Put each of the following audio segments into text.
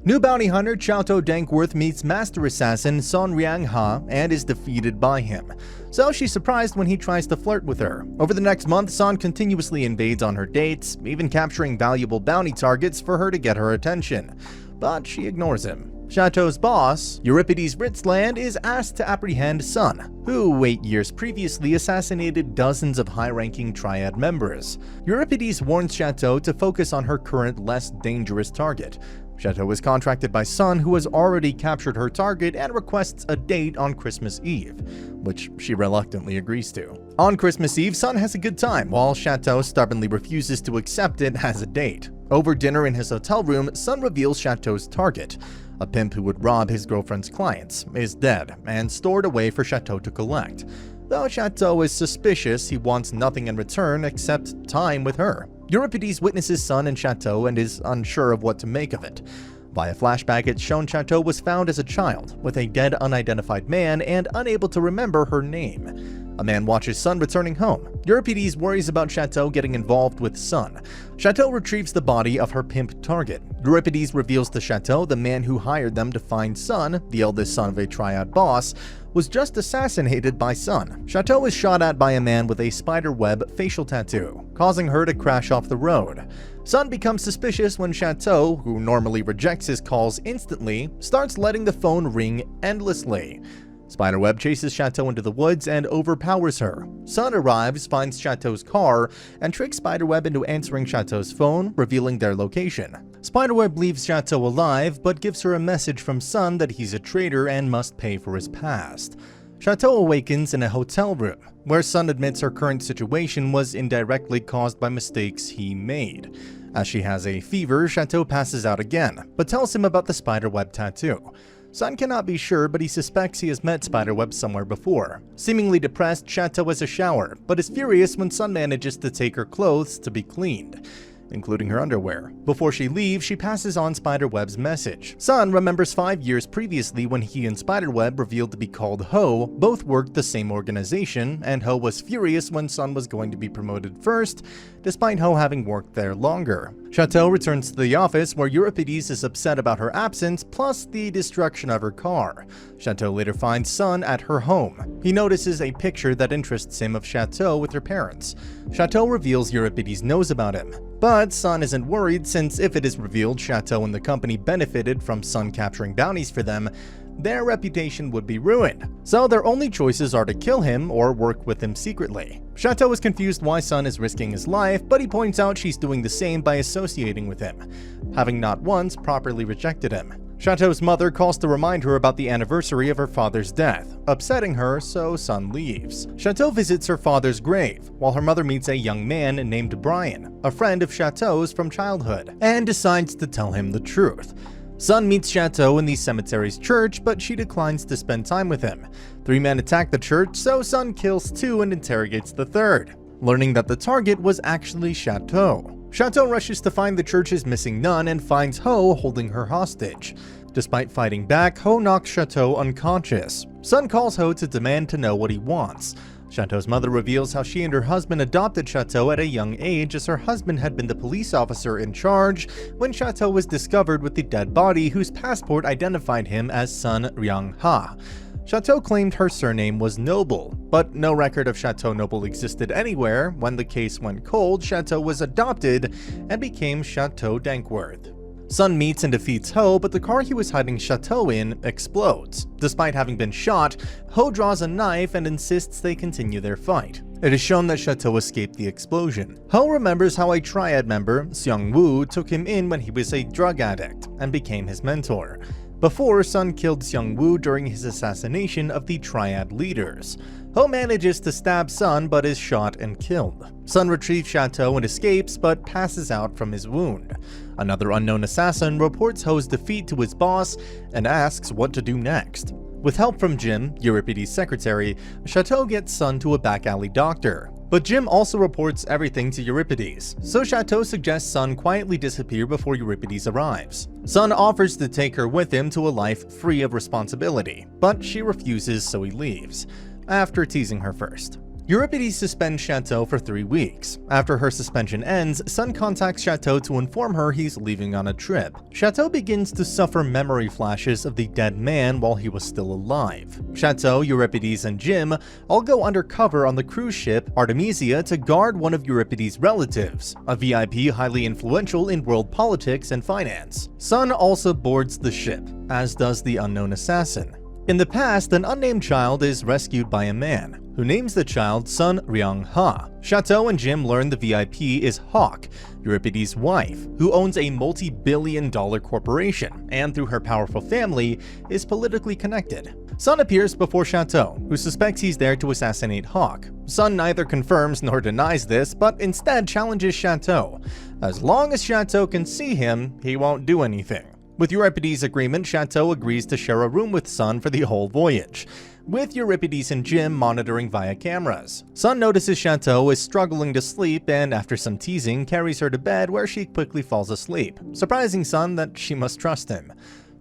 New bounty hunter Chateau meets master assassin son Ryang-ha and is defeated by him. So she's surprised when he tries to flirt with her. Over the next month, Son continuously invades on her dates, even capturing valuable bounty targets for her to get her attention. But she ignores him. Chateau's boss, Euripides Ritzland, is asked to apprehend Son, who 8 years previously assassinated dozens of high-ranking Triad members. Euripides warns Chateau to focus on her current, less dangerous target. Chateau is contracted by Son, who has already captured her target, and requests a date on Christmas Eve, which she reluctantly agrees to. On Christmas Eve, Son has a good time, while Chateau stubbornly refuses to accept it as a date. Over dinner in his hotel room, Son reveals Chateau's target. A pimp who would rob his girlfriend's clients is dead and stored away for Chateau to collect. Though Chateau is suspicious, he wants nothing in return except time with her. Euripides witnesses Son and Chateau and is unsure of what to make of it. Via flashback, it's shown Chateau was found as a child, with a dead unidentified man and unable to remember her name. A man watches Son returning home. Euripides worries about Chateau getting involved with Son. Chateau retrieves the body of her pimp target. Euripides reveals to Chateau the man who hired them to find Son, the eldest son of a Triad boss, was just assassinated by Son. Chateau is shot at by a man with a spiderweb facial tattoo, causing her to crash off the road. Son becomes suspicious when Chateau, who normally rejects his calls instantly, starts letting the phone ring endlessly. Spiderweb chases Chateau into the woods and overpowers her. Son arrives, finds Chateau's car, and tricks Spiderweb into answering Chateau's phone, revealing their location. Spiderweb leaves Chateau alive, but gives her a message from Son that he's a traitor and must pay for his past. Chateau awakens in a hotel room, where Son admits her current situation was indirectly caused by mistakes he made. As she has a fever, Chateau passes out again, but tells him about the spiderweb tattoo. Son cannot be sure, but he suspects he has met Spiderweb somewhere before. Seemingly depressed, Chateau has a shower, but is furious when Son manages to take her clothes to be cleaned, including her underwear. Before she leaves, she passes on Spiderweb's message. Son remembers 5 years previously when he and Spiderweb, revealed to be called Ho, both worked the same organization, and Ho was furious when Son was going to be promoted first, despite Ho having worked there longer. Chateau returns to the office, where Euripides is upset about her absence, plus the destruction of her car. Chateau later finds Son at her home. He notices a picture that interests him of Chateau with her parents. Chateau reveals Euripides knows about him, but Son isn't worried, since if it is revealed Chateau and the company benefited from Son capturing bounties for them, their reputation would be ruined. So their only choices are to kill him or work with him secretly. Chateau is confused why Son is risking his life, but he points out she's doing the same by associating with him, having not once properly rejected him. Chateau's mother calls to remind her about the anniversary of her father's death, upsetting her, so Son leaves. Chateau visits her father's grave, while her mother meets a young man named Brian, a friend of Chateau's from childhood, and decides to tell him the truth. Son meets Chateau in the cemetery's church, but she declines to spend time with him. 3 men attack the church, so Son kills 2 and interrogates the 3rd, learning that the target was actually Chateau. Chateau rushes to find the church's missing nun and finds Ho holding her hostage. Despite fighting back, Ho knocks Chateau unconscious. Son calls Ho to demand to know what he wants. Chateau's mother reveals how she and her husband adopted Chateau at a young age, as her husband had been the police officer in charge when Chateau was discovered with the dead body, whose passport identified him as son Ryang-ha. Chateau claimed her surname was Noble, but no record of Chateau Noble existed anywhere. When the case went cold, Chateau was adopted and became Chateau Dankworth. Son meets and defeats Ho, but the car he was hiding Chateau in explodes. Despite having been shot, Ho draws a knife and insists they continue their fight. It is shown that Chateau escaped the explosion. Ho remembers how a Triad member, Seung-woo, took him in when he was a drug addict and became his mentor. Before, Son killed Seung-woo during his assassination of the Triad leaders. Ho manages to stab Son but is shot and killed. Son retrieves Chateau and escapes, but passes out from his wound. Another unknown assassin reports Ho's defeat to his boss and asks what to do next. With help from Jim, Euripides' secretary, Chateau gets Son to a back alley doctor. But Jim also reports everything to Euripides, so Chateau suggests Son quietly disappear before Euripides arrives. Son offers to take her with him to a life free of responsibility, but she refuses, so he leaves, after teasing her first. Euripides suspends Chateau for 3 weeks. After her suspension ends, Sun contacts Chateau to inform her he's leaving on a trip. Chateau begins to suffer memory flashes of the dead man while he was still alive. Chateau, Euripides, and Jim all go undercover on the cruise ship Artemisia to guard one of Euripides' relatives, a VIP highly influential in world politics and finance. Sun also boards the ship, as does the unknown assassin. In the past, an unnamed child is rescued by a man, who names the child son Ryang-ha. Chateau and Jim learn the VIP is Hawk, Euripides' wife, who owns a multi-billion-dollar corporation, and through her powerful family, is politically connected. Sun appears before Chateau, who suspects he's there to assassinate Hawk. Sun neither confirms nor denies this, but instead challenges Chateau. As long as Chateau can see him, he won't do anything. With Euripides' agreement, Chateau agrees to share a room with Sun for the whole voyage, with Euripides and Jim monitoring via cameras. Sun notices Chateau is struggling to sleep and, after some teasing, carries her to bed where she quickly falls asleep, surprising Sun that she must trust him.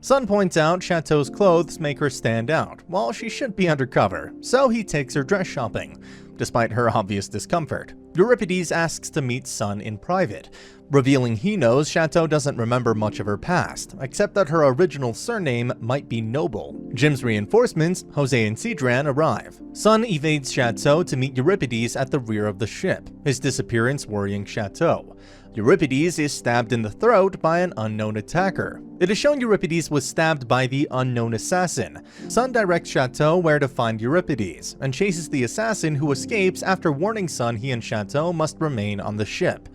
Sun points out Chateau's clothes make her stand out, while she should be undercover, so he takes her dress shopping, despite her obvious discomfort. Euripides asks to meet Sun in private, revealing he knows Chateau doesn't remember much of her past, except that her original surname might be Noble. Jim's reinforcements, Jose and Sidran, arrive. Sun evades Chateau to meet Euripides at the rear of the ship, his disappearance worrying Chateau. Euripides is stabbed in the throat by an unknown attacker. It is shown Euripides was stabbed by the unknown assassin. Sun directs Chateau where to find Euripides, and chases the assassin, who escapes after warning Sun he and Chateau must remain on the ship.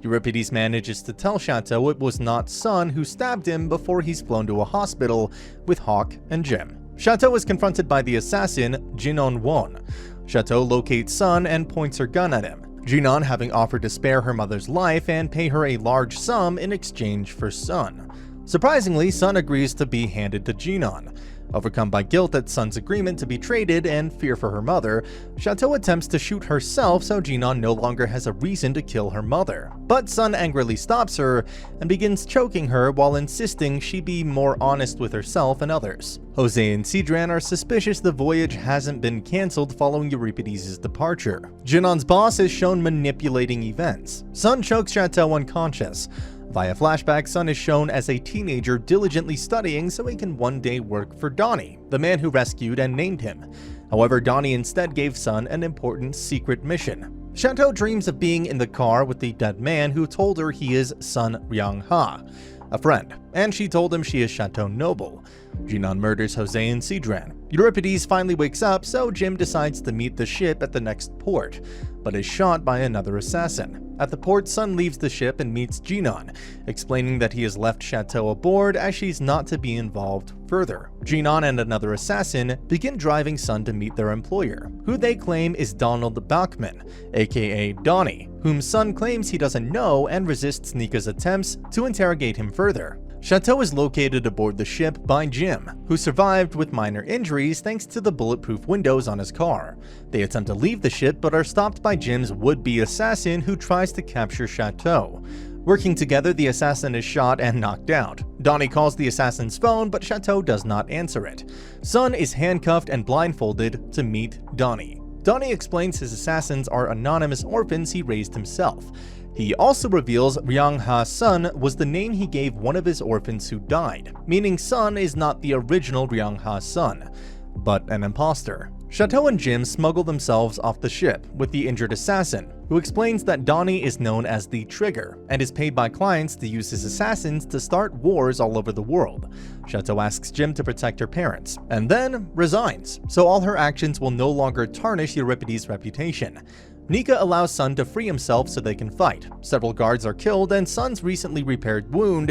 Euripides manages to tell Chateau it was not Sun who stabbed him before he's flown to a hospital with Hawk and Jim. Chateau is confronted by the assassin, Jinon Won. Chateau locates Sun and points her gun at him, Jinon having offered to spare her mother's life and pay her a large sum in exchange for Sun. Surprisingly, Sun agrees to be handed to Jinon. Overcome by guilt at Sun's agreement to be traded and fear for her mother, Chateau attempts to shoot herself so Jinon no longer has a reason to kill her mother. But Sun angrily stops her and begins choking her while insisting she be more honest with herself and others. Jose and Sidran are suspicious the voyage hasn't been cancelled following Euripides' departure. Jinon's boss is shown manipulating events. Sun chokes Chateau unconscious. Via flashback, Sun is shown as a teenager diligently studying so he can one day work for Donnie, the man who rescued and named him. However, Donnie instead gave Sun an important secret mission. Chateau dreams of being in the car with the dead man who told her he is son Ryang-ha, a friend, and she told him she is Chateau Noble. Jinon murders Jose and Sidran. Euripides finally wakes up, so Jim decides to meet the ship at the next port, but is shot by another assassin. At the port, Sun leaves the ship and meets Jinon, explaining that he has left Chateau aboard as she's not to be involved further. Jinon and another assassin begin driving Sun to meet their employer, who they claim is Donald Bachman, aka Donnie, whom Sun claims he doesn't know and resists Nika's attempts to interrogate him further. Chateau is located aboard the ship by Jim, who survived with minor injuries thanks to the bulletproof windows on his car. They attempt to leave the ship but are stopped by Jim's would-be assassin, who tries to capture Chateau. Working together, the assassin is shot and knocked out. Donnie calls the assassin's phone, but Chateau does not answer it. Sun is handcuffed and blindfolded to meet Donnie. Donnie explains his assassins are anonymous orphans he raised himself. He also reveals Ryang-ha Sun was the name he gave one of his orphans who died, meaning Sun is not the original Ryang-ha Sun, but an imposter. Chateau and Jim smuggle themselves off the ship with the injured assassin, who explains that Donnie is known as the Trigger and is paid by clients to use his assassins to start wars all over the world. Chateau asks Jim to protect her parents, and then resigns, so all her actions will no longer tarnish Euripides' reputation. Nika allows Sun to free himself so they can fight. Several guards are killed and Sun's recently repaired wound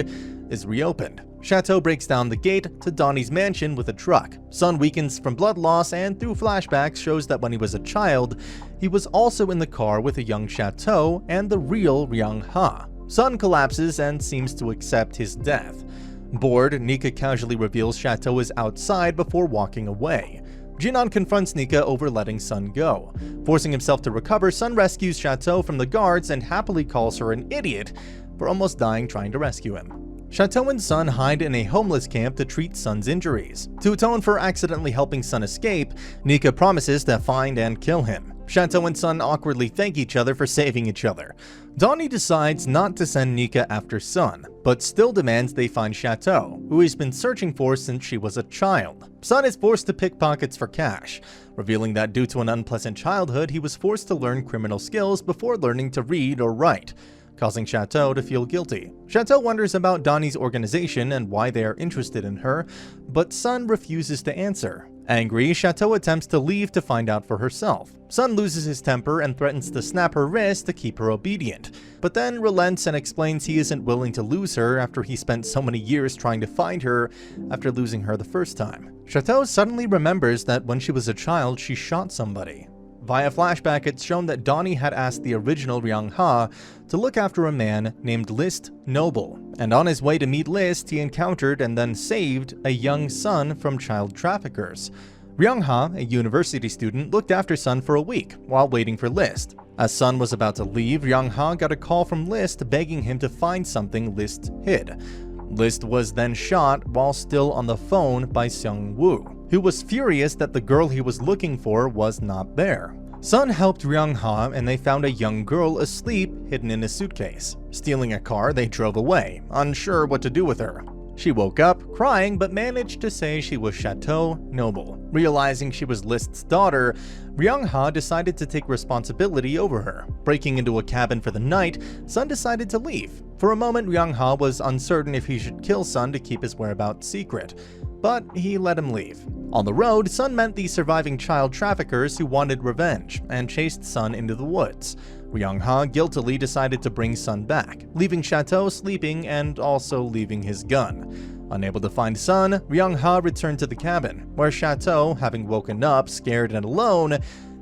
is reopened. Chateau breaks down the gate to Donnie's mansion with a truck. Sun weakens from blood loss and through flashbacks shows that when he was a child, he was also in the car with a young Chateau and the real Ryang-ha. Sun collapses and seems to accept his death. Bored, Nika casually reveals Chateau is outside before walking away. Jinon confronts Nika over letting Sun go. Forcing himself to recover, Sun rescues Chateau from the guards and happily calls her an idiot for almost dying trying to rescue him. Chateau and Sun hide in a homeless camp to treat Sun's injuries. To atone for accidentally helping Sun escape, Nika promises to find and kill him. Chateau and Sun awkwardly thank each other for saving each other. Donnie decides not to send Nika after Sun, but still demands they find Chateau, who he's been searching for since she was a child. Sun is forced to pick pockets for cash, revealing that due to an unpleasant childhood, he was forced to learn criminal skills before learning to read or write, causing Chateau to feel guilty. Chateau wonders about Donnie's organization and why they are interested in her, but Sun refuses to answer. Angry, Chateau attempts to leave to find out for herself. Sun loses his temper and threatens to snap her wrist to keep her obedient, but then relents and explains he isn't willing to lose her after he spent so many years trying to find her after losing her the first time. Chateau suddenly remembers that when she was a child, she shot somebody. Via flashback, it's shown that Donnie had asked the original Ryang-ha to look after a man named List Noble, and on his way to meet List, he encountered and then saved a young Sun from child traffickers. Ryang-ha, a university student, looked after Sun for a week while waiting for List. As Sun was about to leave, Ryang-ha got a call from List begging him to find something List hid. List was then shot while still on the phone by Seung-woo, who was furious that the girl he was looking for was not there. Sun helped Ryang-ha and they found a young girl asleep hidden in a suitcase. Stealing a car, they drove away, unsure what to do with her. She woke up, crying, but managed to say she was Chateau Noble. Realizing she was List's daughter, Ryang-ha decided to take responsibility over her. Breaking into a cabin for the night, Sun decided to leave. For a moment, Ryang-ha was uncertain if he should kill Sun to keep his whereabouts secret, but he let him leave. On the road, Sun met the surviving child traffickers who wanted revenge and chased Sun into the woods. Ryang-ha guiltily decided to bring Sun back, leaving Chateau sleeping and also leaving his gun. Unable to find Sun, Ryang-ha returned to the cabin, where Chateau, having woken up, scared and alone,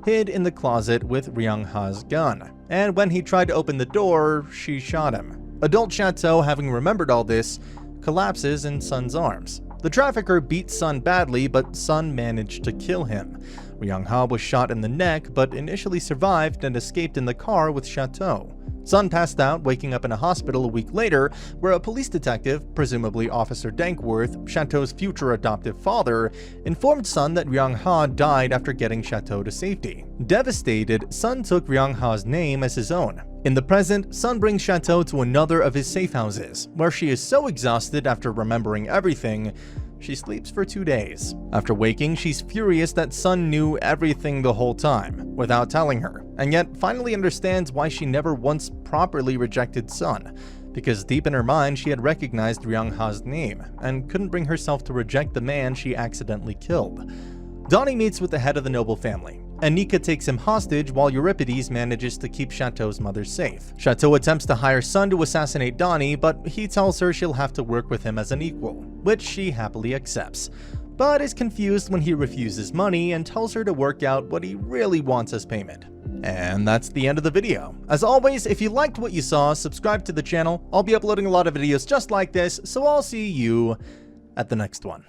hid in the closet with Ryang-ha's gun. And when he tried to open the door, she shot him. Adult Chateau, having remembered all this, collapses in Sun's arms. The trafficker beat Sun badly, but Sun managed to kill him. Ryang-ha was shot in the neck, but initially survived and escaped in the car with Chateau. Sun passed out, waking up in a hospital a week later, where a police detective, presumably Officer Dankworth, Chateau's future adoptive father, informed Sun that Ryang-ha died after getting Chateau to safety. Devastated, Sun took Ryang-ha's name as his own. In the present, Sun brings Chateau to another of his safe houses, where she is so exhausted after remembering everything, she sleeps for 2 days. After waking, she's furious that Sun knew everything the whole time, without telling her, and yet finally understands why she never once properly rejected Sun, because deep in her mind she had recognized Ryang-ha's name, and couldn't bring herself to reject the man she accidentally killed. Donnie meets with the head of the noble family, and Nika takes him hostage while Euripides manages to keep Chateau's mother safe. Chateau attempts to hire Sun to assassinate Donnie, but he tells her she'll have to work with him as an equal, which she happily accepts, but is confused when he refuses money and tells her to work out what he really wants as payment. And that's the end of the video. As always, if you liked what you saw, subscribe to the channel. I'll be uploading a lot of videos just like this, so I'll see you at the next one.